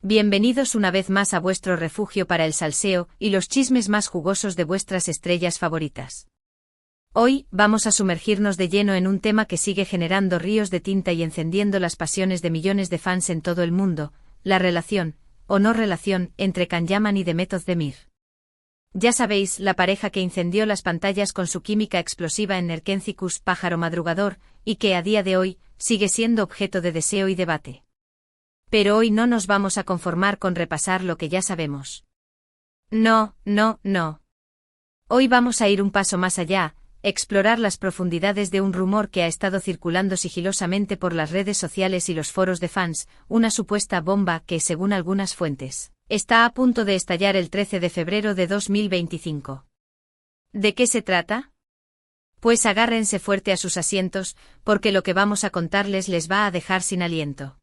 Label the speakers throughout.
Speaker 1: Bienvenidos una vez más a vuestro refugio para el salseo y los chismes más jugosos de vuestras estrellas favoritas. Hoy, vamos a sumergirnos de lleno en un tema que sigue generando ríos de tinta y encendiendo las pasiones de millones de fans en todo el mundo, la relación, o no relación, entre Can Yaman y Demet Özdemir. Ya sabéis, la pareja que incendió las pantallas con su química explosiva en Erkenziküs, Pájaro Madrugador, y que a día de hoy, sigue siendo objeto de deseo y debate. Pero hoy no nos vamos a conformar con repasar lo que ya sabemos. No. Hoy vamos a ir un paso más allá, explorar las profundidades de un rumor que ha estado circulando sigilosamente por las redes sociales y los foros de fans, una supuesta bomba que, según algunas fuentes, está a punto de estallar el 13 de febrero de 2025. ¿De qué se trata? Pues agárrense fuerte a sus asientos, porque lo que vamos a contarles les va a dejar sin aliento.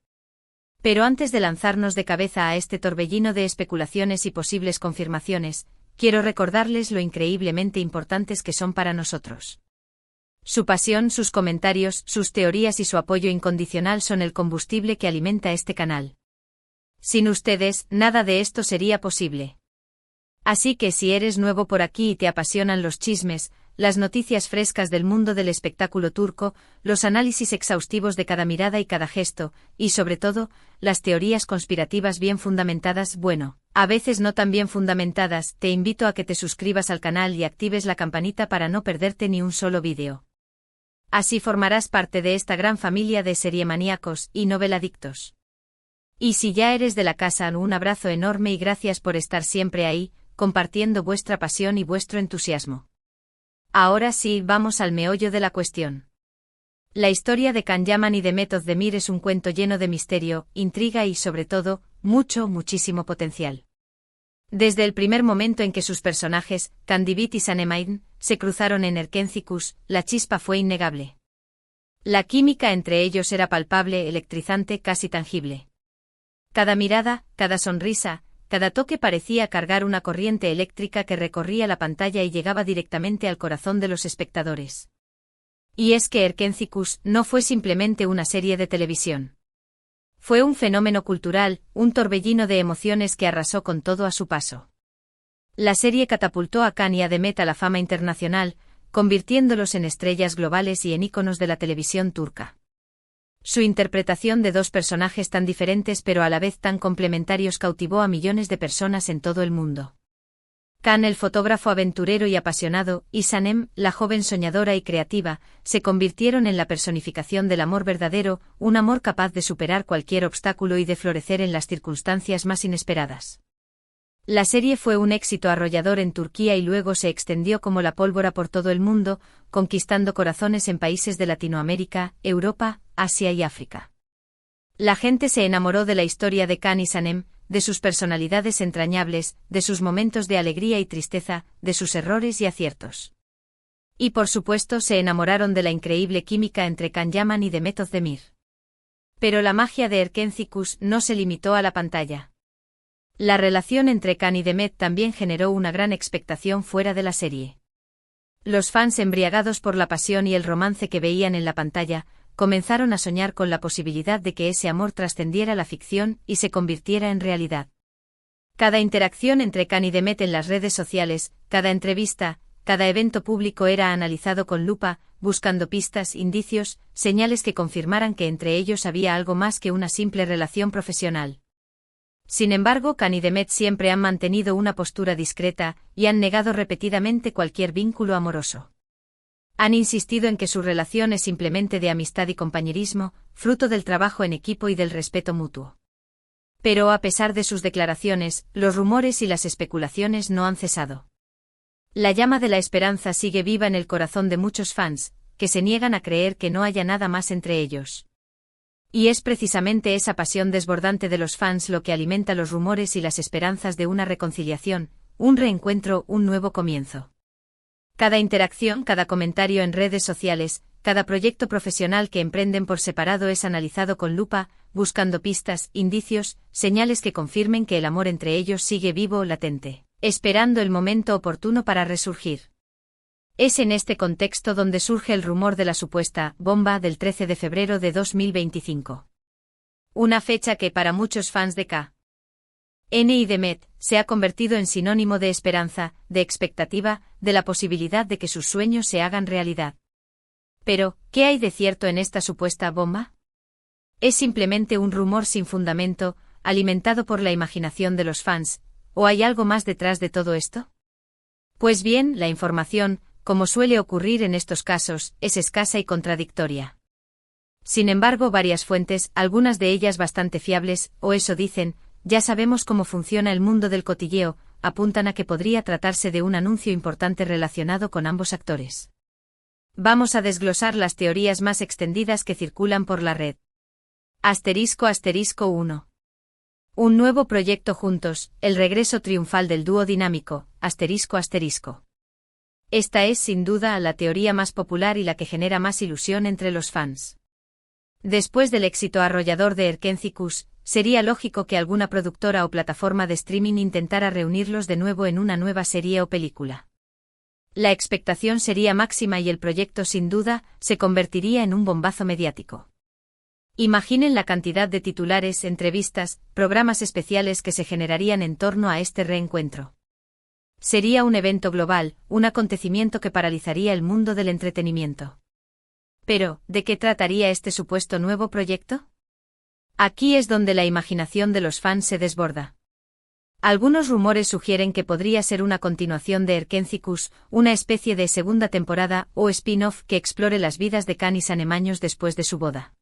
Speaker 1: Pero antes de lanzarnos de cabeza a este torbellino de especulaciones y posibles confirmaciones, quiero recordarles lo increíblemente importantes que son para nosotros. Su pasión, sus comentarios, sus teorías y su apoyo incondicional son el combustible que alimenta este canal. Sin ustedes, nada de esto sería posible. Así que si eres nuevo por aquí y te apasionan los chismes, las noticias frescas del mundo del espectáculo turco, los análisis exhaustivos de cada mirada y cada gesto, y sobre todo, las teorías conspirativas bien fundamentadas, bueno, a veces no tan bien fundamentadas, te invito a que te suscribas al canal y actives la campanita para no perderte ni un solo vídeo. Así formarás parte de esta gran familia de seriemaníacos y noveladictos. Y si ya eres de la casa, un abrazo enorme y gracias por estar siempre ahí, compartiendo vuestra pasión y vuestro entusiasmo. Ahora sí, vamos al meollo de la cuestión. La historia de Can Yaman y Demet Özdemir es un cuento lleno de misterio, intriga y, sobre todo, muchísimo potencial. Desde el primer momento en que sus personajes, Kandibit y Sanem, se cruzaron en Erkenziküs, la chispa fue innegable. La química entre ellos era palpable, electrizante, casi tangible. Cada mirada, cada sonrisa, cada toque parecía cargar una corriente eléctrica que recorría la pantalla y llegaba directamente al corazón de los espectadores. Y es que Erkenziküs no fue simplemente una serie de televisión. Fue un fenómeno cultural, un torbellino de emociones que arrasó con todo a su paso. La serie catapultó a Can y a Demet a la fama internacional, convirtiéndolos en estrellas globales y en íconos de la televisión turca. Su interpretación de dos personajes tan diferentes pero a la vez tan complementarios cautivó a millones de personas en todo el mundo. Can, el fotógrafo aventurero y apasionado, y Sanem, la joven soñadora y creativa, se convirtieron en la personificación del amor verdadero, un amor capaz de superar cualquier obstáculo y de florecer en las circunstancias más inesperadas. La serie fue un éxito arrollador en Turquía y luego se extendió como la pólvora por todo el mundo, conquistando corazones en países de Latinoamérica, Europa, Asia y África. La gente se enamoró de la historia de Can y Sanem, de sus personalidades entrañables, de sus momentos de alegría y tristeza, de sus errores y aciertos. Y por supuesto se enamoraron de la increíble química entre Can Yaman y Demet Özdemir. Pero la magia de Erkenziküs no se limitó a la pantalla. La relación entre Can y Demet también generó una gran expectación fuera de la serie. Los fans, embriagados por la pasión y el romance que veían en la pantalla, comenzaron a soñar con la posibilidad de que ese amor trascendiera la ficción y se convirtiera en realidad. Cada interacción entre Can y Demet en las redes sociales, cada entrevista, cada evento público era analizado con lupa, buscando pistas, indicios, señales que confirmaran que entre ellos había algo más que una simple relación profesional. Sin embargo, Can y Demet siempre han mantenido una postura discreta y han negado repetidamente cualquier vínculo amoroso. Han insistido en que su relación es simplemente de amistad y compañerismo, fruto del trabajo en equipo y del respeto mutuo. Pero a pesar de sus declaraciones, los rumores y las especulaciones no han cesado. La llama de la esperanza sigue viva en el corazón de muchos fans, que se niegan a creer que no haya nada más entre ellos. Y es precisamente esa pasión desbordante de los fans lo que alimenta los rumores y las esperanzas de una reconciliación, un reencuentro, un nuevo comienzo. Cada interacción, cada comentario en redes sociales, cada proyecto profesional que emprenden por separado es analizado con lupa, buscando pistas, indicios, señales que confirmen que el amor entre ellos sigue vivo o latente, esperando el momento oportuno para resurgir. Es en este contexto donde surge el rumor de la supuesta bomba del 13 de febrero de 2025. Una fecha que para muchos fans de K. N y Demet se ha convertido en sinónimo de esperanza, de expectativa, de la posibilidad de que sus sueños se hagan realidad. Pero, ¿qué hay de cierto en esta supuesta bomba? ¿Es simplemente un rumor sin fundamento, alimentado por la imaginación de los fans, o hay algo más detrás de todo esto? Pues bien, la información, como suele ocurrir en estos casos, es escasa y contradictoria. Sin embargo, varias fuentes, algunas de ellas bastante fiables, o eso dicen, ya sabemos cómo funciona el mundo del cotilleo, apuntan a que podría tratarse de un anuncio importante relacionado con ambos actores. Vamos a desglosar las teorías más extendidas que circulan por la red. **1. Un nuevo proyecto juntos, el regreso triunfal del dúo dinámico, **. Esta es sin duda la teoría más popular y la que genera más ilusión entre los fans. Después del éxito arrollador de Erkencikus, sería lógico que alguna productora o plataforma de streaming intentara reunirlos de nuevo en una nueva serie o película. La expectación sería máxima y el proyecto sin duda se convertiría en un bombazo mediático. Imaginen la cantidad de titulares, entrevistas, programas especiales que se generarían en torno a este reencuentro. Sería un evento global, un acontecimiento que paralizaría el mundo del entretenimiento. Pero, ¿de qué trataría este supuesto nuevo proyecto? Aquí es donde la imaginación de los fans se desborda. Algunos rumores sugieren que podría ser una continuación de Erkencikus, una especie de segunda temporada o spin-off que explore las vidas de Kan y Sanem años después de su boda.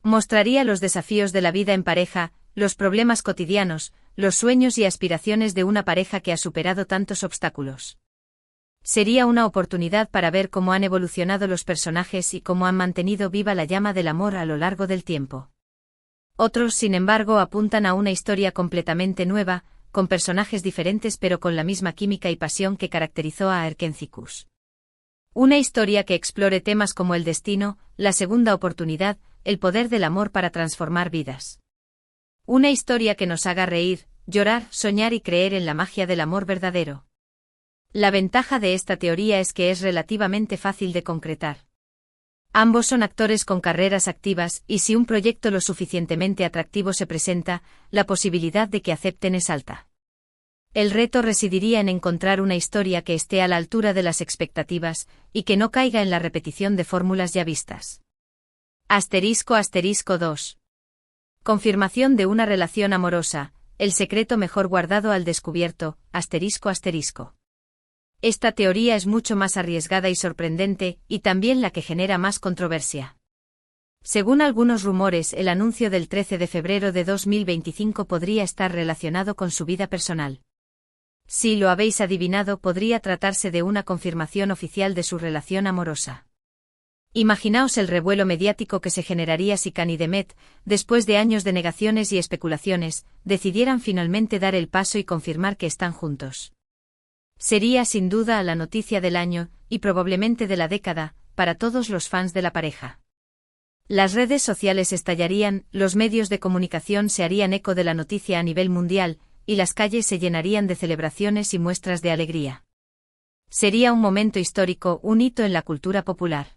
Speaker 1: Mostraría los desafíos de la vida en pareja, los problemas cotidianos, los sueños y aspiraciones de una pareja que ha superado tantos obstáculos. Sería una oportunidad para ver cómo han evolucionado los personajes y cómo han mantenido viva la llama del amor a lo largo del tiempo. Otros, sin embargo, apuntan a una historia completamente nueva, con personajes diferentes pero con la misma química y pasión que caracterizó a Erkencikus. Una historia que explore temas como el destino, la segunda oportunidad, el poder del amor para transformar vidas. Una historia que nos haga reír, llorar, soñar y creer en la magia del amor verdadero. La ventaja de esta teoría es que es relativamente fácil de concretar. Ambos son actores con carreras activas y si un proyecto lo suficientemente atractivo se presenta, la posibilidad de que acepten es alta. El reto residiría en encontrar una historia que esté a la altura de las expectativas y que no caiga en la repetición de fórmulas ya vistas. *2. Confirmación de una relación amorosa, el secreto mejor guardado al descubierto, **. Esta teoría es mucho más arriesgada y sorprendente, y también la que genera más controversia. Según algunos rumores, el anuncio del 13 de febrero de 2025 podría estar relacionado con su vida personal. Si lo habéis adivinado, podría tratarse de una confirmación oficial de su relación amorosa. Imaginaos el revuelo mediático que se generaría si Kan y Demet, después de años de negaciones y especulaciones, decidieran finalmente dar el paso y confirmar que están juntos. Sería sin duda la noticia del año, y probablemente de la década, para todos los fans de la pareja. Las redes sociales estallarían, los medios de comunicación se harían eco de la noticia a nivel mundial, y las calles se llenarían de celebraciones y muestras de alegría. Sería un momento histórico, un hito en la cultura popular.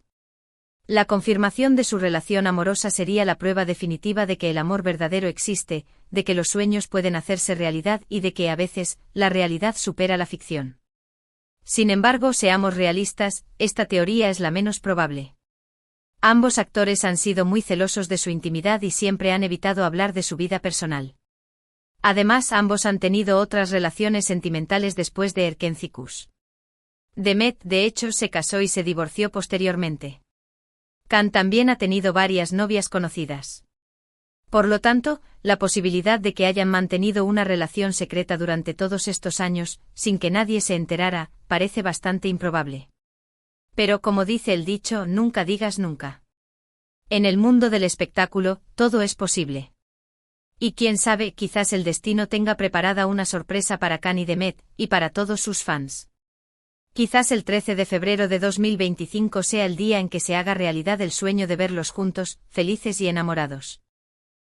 Speaker 1: La confirmación de su relación amorosa sería la prueba definitiva de que el amor verdadero existe, de que los sueños pueden hacerse realidad y de que a veces, la realidad supera la ficción. Sin embargo, seamos realistas, esta teoría es la menos probable. Ambos actores han sido muy celosos de su intimidad y siempre han evitado hablar de su vida personal. Además, ambos han tenido otras relaciones sentimentales después de Erkencikus. Demet, de hecho, se casó y se divorció posteriormente. Kan también ha tenido varias novias conocidas. Por lo tanto, la posibilidad de que hayan mantenido una relación secreta durante todos estos años, sin que nadie se enterara, parece bastante improbable. Pero como dice el dicho, nunca digas nunca. En el mundo del espectáculo, todo es posible. Y quién sabe, quizás el destino tenga preparada una sorpresa para Kan y Demet, y para todos sus fans. Quizás el 13 de febrero de 2025 sea el día en que se haga realidad el sueño de verlos juntos, felices y enamorados.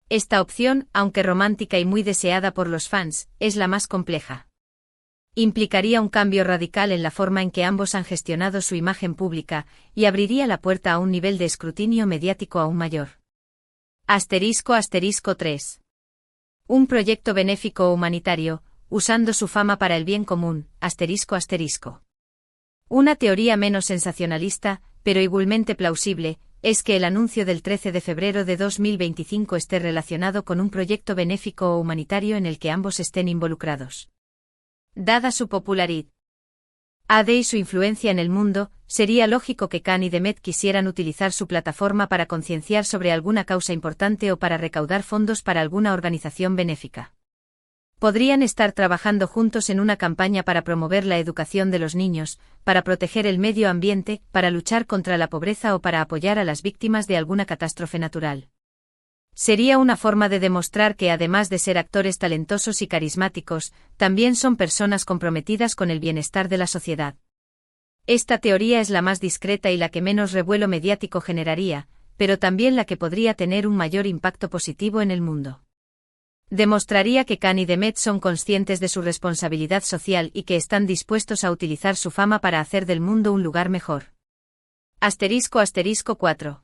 Speaker 1: Esta opción, aunque romántica y muy deseada por los fans, es la más compleja. Implicaría un cambio radical en la forma en que ambos han gestionado su imagen pública, y abriría la puerta a un nivel de escrutinio mediático aún mayor. *3. Un proyecto benéfico o humanitario, usando su fama para el bien común, ***. Una teoría menos sensacionalista, pero igualmente plausible, es que el anuncio del 13 de febrero de 2025 esté relacionado con un proyecto benéfico o humanitario en el que ambos estén involucrados. Dada su popularidad y su influencia en el mundo, sería lógico que Khan y Demet quisieran utilizar su plataforma para concienciar sobre alguna causa importante o para recaudar fondos para alguna organización benéfica. Podrían estar trabajando juntos en una campaña para promover la educación de los niños, para proteger el medio ambiente, para luchar contra la pobreza o para apoyar a las víctimas de alguna catástrofe natural. Sería una forma de demostrar que además de ser actores talentosos y carismáticos, también son personas comprometidas con el bienestar de la sociedad. Esta teoría es la más discreta y la que menos revuelo mediático generaría, pero también la que podría tener un mayor impacto positivo en el mundo. Demostraría que Khan y Demet son conscientes de su responsabilidad social y que están dispuestos a utilizar su fama para hacer del mundo un lugar mejor. **4.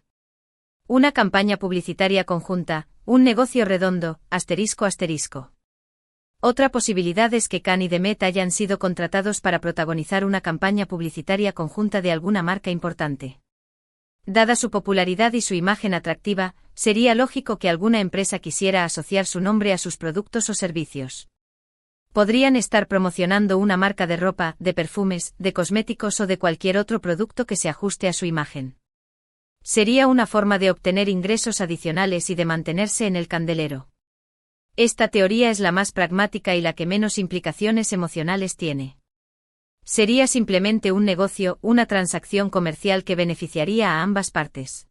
Speaker 1: Una campaña publicitaria conjunta, un negocio redondo, ***. Otra posibilidad es que Khan y Demet hayan sido contratados para protagonizar una campaña publicitaria conjunta de alguna marca importante. Dada su popularidad y su imagen atractiva, sería lógico que alguna empresa quisiera asociar su nombre a sus productos o servicios. Podrían estar promocionando una marca de ropa, de perfumes, de cosméticos o de cualquier otro producto que se ajuste a su imagen. Sería una forma de obtener ingresos adicionales y de mantenerse en el candelero. Esta teoría es la más pragmática y la que menos implicaciones emocionales tiene. Sería simplemente un negocio, una transacción comercial que beneficiaría a ambas partes.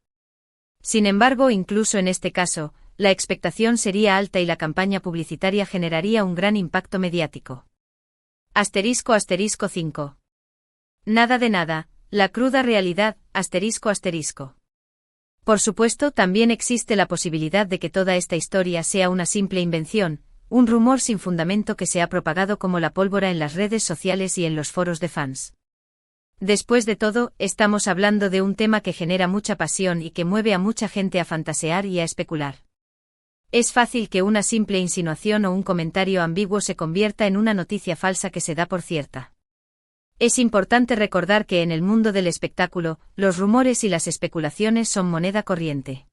Speaker 1: Sin embargo, incluso en este caso, la expectación sería alta y la campaña publicitaria generaría un gran impacto mediático. *5. Nada de nada, la cruda realidad, ***. Por supuesto, también existe la posibilidad de que toda esta historia sea una simple invención, un rumor sin fundamento que se ha propagado como la pólvora en las redes sociales y en los foros de fans. Después de todo, estamos hablando de un tema que genera mucha pasión y que mueve a mucha gente a fantasear y a especular. Es fácil que una simple insinuación o un comentario ambiguo se convierta en una noticia falsa que se da por cierta. Es importante recordar que en el mundo del espectáculo, los rumores y las especulaciones son moneda corriente.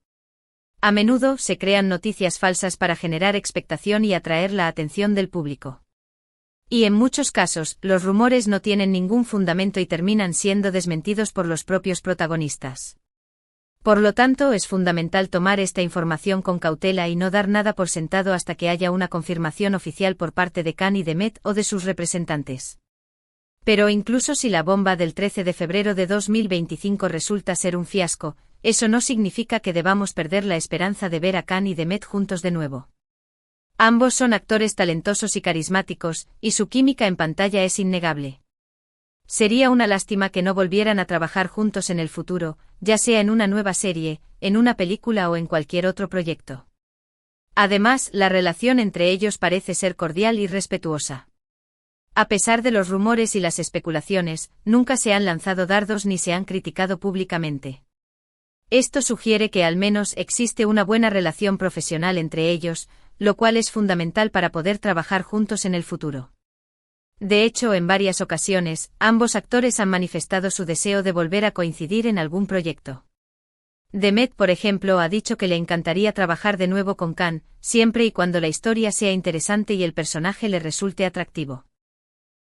Speaker 1: A menudo se crean noticias falsas para generar expectación y atraer la atención del público. Y en muchos casos, los rumores no tienen ningún fundamento y terminan siendo desmentidos por los propios protagonistas. Por lo tanto, es fundamental tomar esta información con cautela y no dar nada por sentado hasta que haya una confirmación oficial por parte de Khan y Demet o de sus representantes. Pero incluso si la bomba del 13 de febrero de 2025 resulta ser un fiasco, eso no significa que debamos perder la esperanza de ver a Khan y Demet juntos de nuevo. Ambos son actores talentosos y carismáticos, y su química en pantalla es innegable. Sería una lástima que no volvieran a trabajar juntos en el futuro, ya sea en una nueva serie, en una película o en cualquier otro proyecto. Además, la relación entre ellos parece ser cordial y respetuosa. A pesar de los rumores y las especulaciones, nunca se han lanzado dardos ni se han criticado públicamente. Esto sugiere que al menos existe una buena relación profesional entre ellos, lo cual es fundamental para poder trabajar juntos en el futuro. De hecho, en varias ocasiones, ambos actores han manifestado su deseo de volver a coincidir en algún proyecto. Demet, por ejemplo, ha dicho que le encantaría trabajar de nuevo con Khan, siempre y cuando la historia sea interesante y el personaje le resulte atractivo.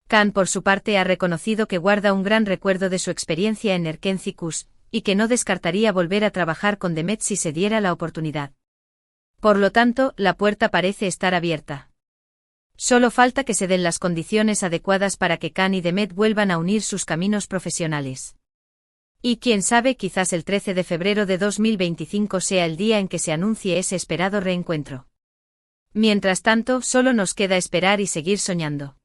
Speaker 1: Khan, por su parte, ha reconocido que guarda un gran recuerdo de su experiencia en Erkenci-Kus, y que no descartaría volver a trabajar con Demet si se diera la oportunidad. Por lo tanto, la puerta parece estar abierta. Solo falta que se den las condiciones adecuadas para que Khan y Demet vuelvan a unir sus caminos profesionales. Y quién sabe, quizás el 13 de febrero de 2025 sea el día en que se anuncie ese esperado reencuentro. Mientras tanto, solo nos queda esperar y seguir soñando.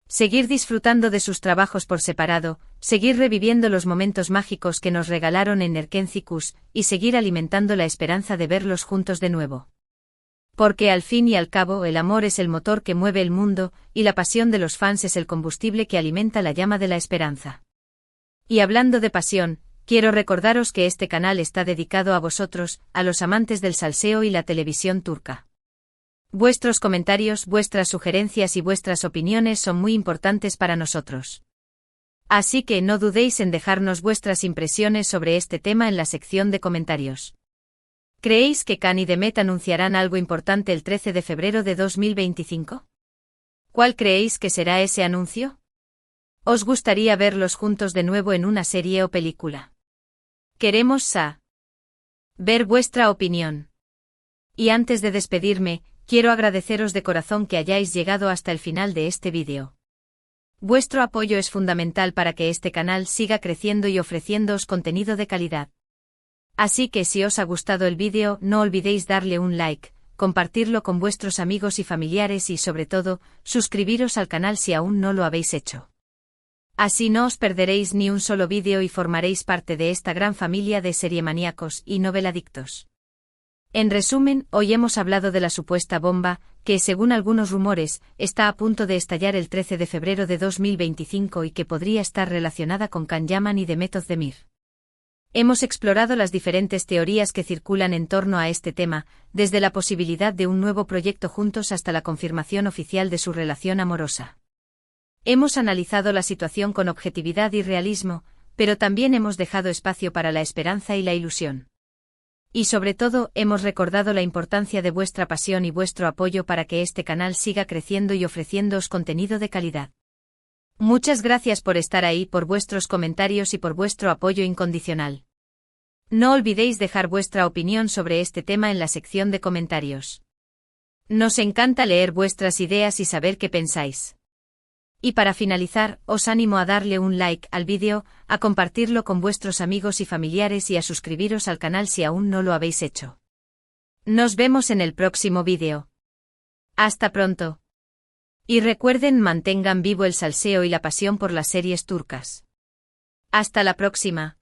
Speaker 1: Seguir disfrutando de sus trabajos por separado, seguir reviviendo los momentos mágicos que nos regalaron en Erkenci-Kus, y seguir alimentando la esperanza de verlos juntos de nuevo. Porque al fin y al cabo el amor es el motor que mueve el mundo, y la pasión de los fans es el combustible que alimenta la llama de la esperanza. Y hablando de pasión, quiero recordaros que este canal está dedicado a vosotros, a los amantes del salseo y la televisión turca. Vuestros comentarios, vuestras sugerencias y vuestras opiniones son muy importantes para nosotros. Así que no dudéis en dejarnos vuestras impresiones sobre este tema en la sección de comentarios. ¿Creéis que Khan y Demet anunciarán algo importante el 13 de febrero de 2025? ¿Cuál creéis que será ese anuncio? ¿Os gustaría verlos juntos de nuevo en una serie o película? Queremos ver vuestra opinión. Y antes de despedirme, quiero agradeceros de corazón que hayáis llegado hasta el final de este vídeo. Vuestro apoyo es fundamental para que este canal siga creciendo y ofreciéndoos contenido de calidad. Así que si os ha gustado el vídeo, no olvidéis darle un like, compartirlo con vuestros amigos y familiares y sobre todo, suscribiros al canal si aún no lo habéis hecho. Así no os perderéis ni un solo vídeo y formaréis parte de esta gran familia de seriemaníacos y noveladictos. En resumen, hoy hemos hablado de la supuesta bomba, que según algunos rumores, está a punto de estallar el 13 de febrero de 2025 y que podría estar relacionada con Can Yaman y Demet Özdemir. Hemos explorado las diferentes teorías que circulan en torno a este tema, desde la posibilidad de un nuevo proyecto juntos hasta la confirmación oficial de su relación amorosa. Hemos analizado la situación con objetividad y realismo, pero también hemos dejado espacio para la esperanza y la ilusión. Y sobre todo, hemos recordado la importancia de vuestra pasión y vuestro apoyo para que este canal siga creciendo y ofreciéndoos contenido de calidad. Muchas gracias por estar ahí, por vuestros comentarios y por vuestro apoyo incondicional. No olvidéis dejar vuestra opinión sobre este tema en la sección de comentarios. Nos encanta leer vuestras ideas y saber qué pensáis. Y para finalizar, os animo a darle un like al vídeo, a compartirlo con vuestros amigos y familiares y a suscribiros al canal si aún no lo habéis hecho. Nos vemos en el próximo vídeo. Hasta pronto. Y recuerden, mantengan vivo el salseo y la pasión por las series turcas. Hasta la próxima.